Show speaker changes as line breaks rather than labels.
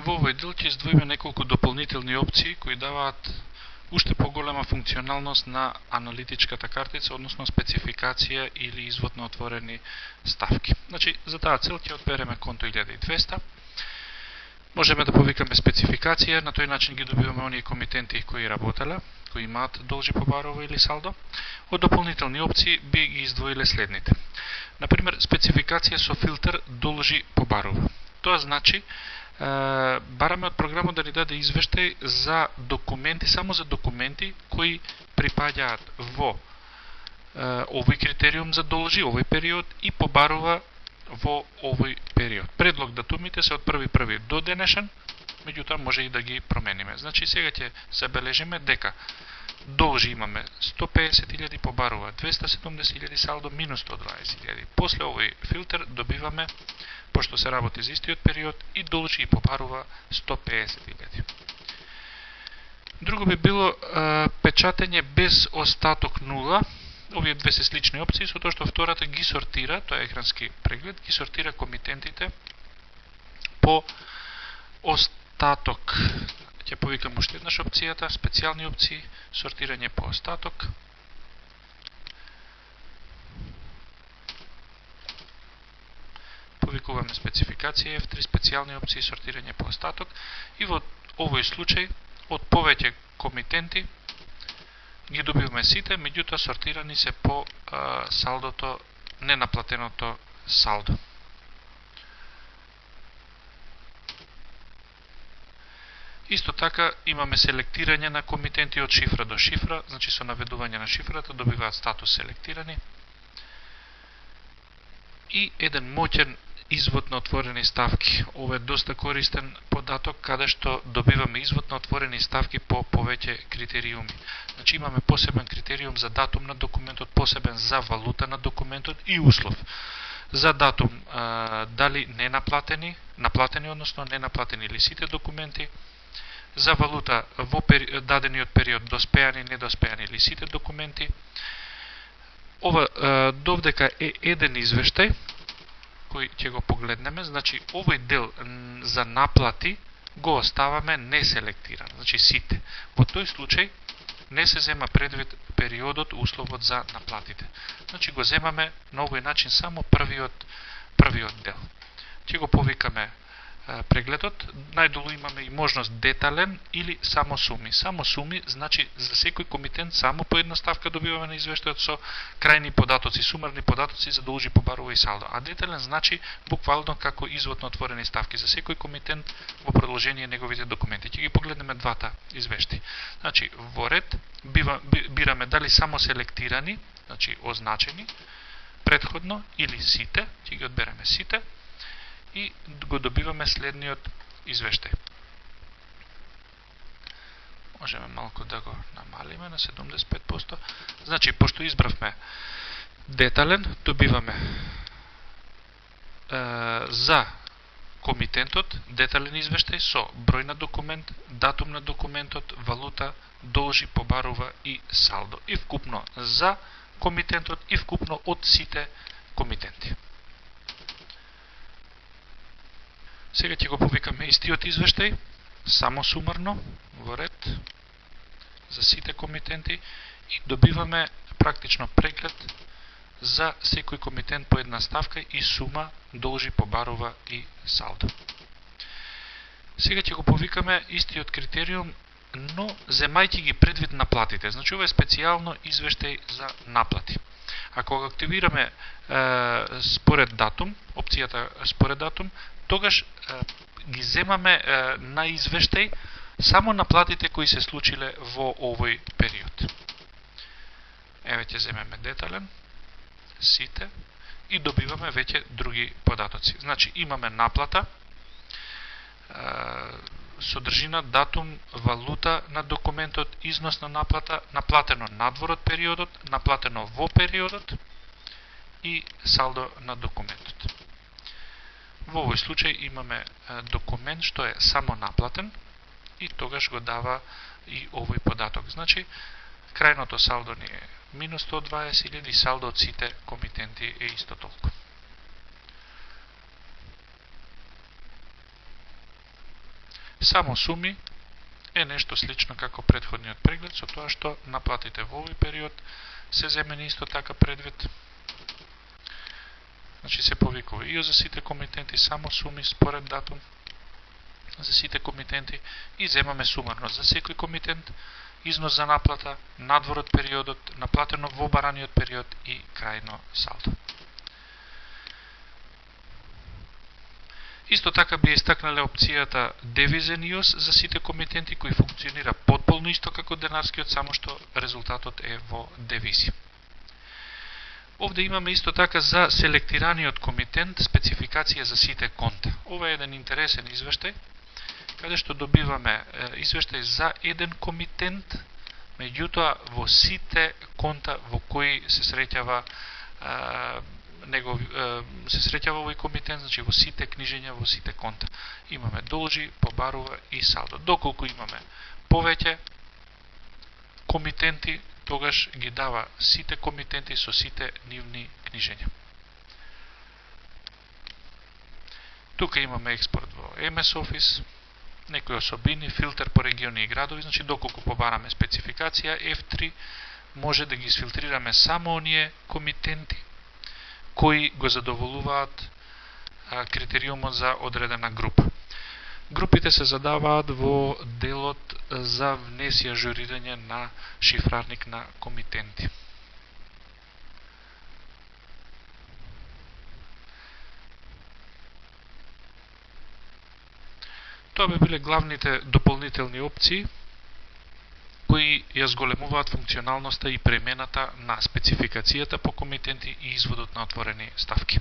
Во овој дел ќе издвоиме неколку дополнителни опции кои даваат уште поголема функционалност на аналитичката картица, односно спецификација или извод на отворени ставки. Значи, за таа цел ќе одбереме конто 1200. Можеме да повикаме спецификација, на тој начин ги добиваме оние комитенти кои работеле, кои имаат должи побарува или салдо. Од дополнителни опции би ги издвоиле следните. Например, спецификација со филтер должи побарува. Тоа значи, бараме од програмот да ни даде извештај за документи, само за документи кои припаѓаат во овој критериум за должи, овој период и побарува во овој период. Предлог датумите се од 1.1. до денешен, меѓутоа може и да ги промениме. Значи сега ќе забележиме дека должи имаме 150.000, побарува 270.000, салдо минус 120.000. После овој филтер добиваме, пошто се работи за истиот период, и должи и побарува 150.000. Друго би било печатење без остаток нула. Овие две се слични опции, со тоа што втората ги сортира, тоа е екрански преглед, ги сортира комитентите по остаток. Ќе повикам уште еднаш опцијата, специјални опции, сортирање по остаток. Повикуваме спецификација F3, специјални опции, сортирање по остаток, и во овој случај од повеќе комитенти ги добиваме сите, меѓутоа сортирани се по салдото, ненаплатеното салдо. Исто така имаме селектирање на комитенти од шифра до шифра, значи со наведување на шифрата добиваат статус селектирани. И еден моќен извод на отворени ставки. Ова е доста користен податок, каде што добиваме извод на отворени ставки по повеќе критериуми. Значи имаме посебен критериум за датум на документот, посебен за валута на документот и услов. За датум дали ненаплатени, наплатени, односно ненаплатени или сите документи. За валута во дадениот период доспеани, недоспеани или сите документи. Ова довдека е еден извештај кој ќе го погледнеме, значи овој дел за наплати го оставаме неселектиран, значи сите. Во тој случај не се зема предвид периодот, условот за наплатите. Значи го земаме на овој начин само првиот дел. Ќе го повикаме прегледот, најдолу имаме и можност детален или само суми. Само суми значи за секој комитент само по една ставка добиваме на извештајот со крајни податоци, сумарни податоци за должи, побарува и салдо. А детален значи буквално како извод на отворени ставки за секој комитент во продолжение неговите документи. Ќе ги погледнеме двата извешти. Значи во ред бираме дали само селектирани, значи означени претходно, или сите, ќе ги одбереме сите, и го добиваме следниот извештај. Можеме малку да го намалиме на 75%. Значи, пошто избравме детален, добиваме за комитентот детален извештај со број на документ, датум на документот, валута, должи, побарува и салдо. И вкупно за комитентот и вкупно од сите комитенти. Сега ќе го повикаме истиот извештај, само сумарно, во ред, за сите комитенти, и добиваме практично преглед за секој комитент по една ставка и сума, должи, побарува и салдо. Сега ќе го повикаме истиот критериум, но земајќи ги предвид наплатите. Значи ова е специјално извештај за наплати. Ако го активираме според датум, опцијата според датум, тогаш ги земаме на извештај само наплатите кои се случиле во овој период. Еве ќе земеме детален, сите, и добиваме веќе други податоци. Значи имаме наплата, содржина, датум, валута на документот, износ на наплата, наплатено надвор од периодот, наплатено во периодот и салдо на документот. Во овој случај имаме документ што е само наплатен и тогаш го дава и овој податок. Значи, крајното салдо ни е минус 120.000 и салдо од сите комитенти е исто толку. Само суми е нешто слично како претходниот преглед, со тоа што наплатите во овој период се земени исто така предвид. Значи се повикува и за сите комитенти само суми според датум за сите комитенти и земаме сумарно за секој комитент, износ за наплата, надвор од периодот, наплатено во бараниот период и крајно салдо. Исто така би истакнале опцијата девизен ИОС за сите комитенти кои функционира потполно исто како денарскиот, само што резултатот е во девизи. Овде имаме исто така за селектираниот комитент спецификација за сите конта. Ова е еден интересен извештај, каде што добиваме извештај за еден комитент, меѓутоа во сите конта во кои се среќава овој комитент, значи во сите книжења, во сите конта. Имаме должи, побарува и салдо. Доколку имаме повеќе комитенти, тогаш ги дава сите комитенти со сите нивни книжења. Тука имаме експорт во MS Office, некои особини, филтер по региони и градови, значи доколку побараме спецификација F3, може да ги изфилтрираме само оние комитенти кои го задоволуваат критериумот за одредена група. Групите се задаваат во делот за внеси ажурирање на шифрарник на комитенти. Тоа би биле главните дополнителни опции кои ја зголемуваат функционалноста и премената на спецификацијата по комитенти и изводот на отворени ставки.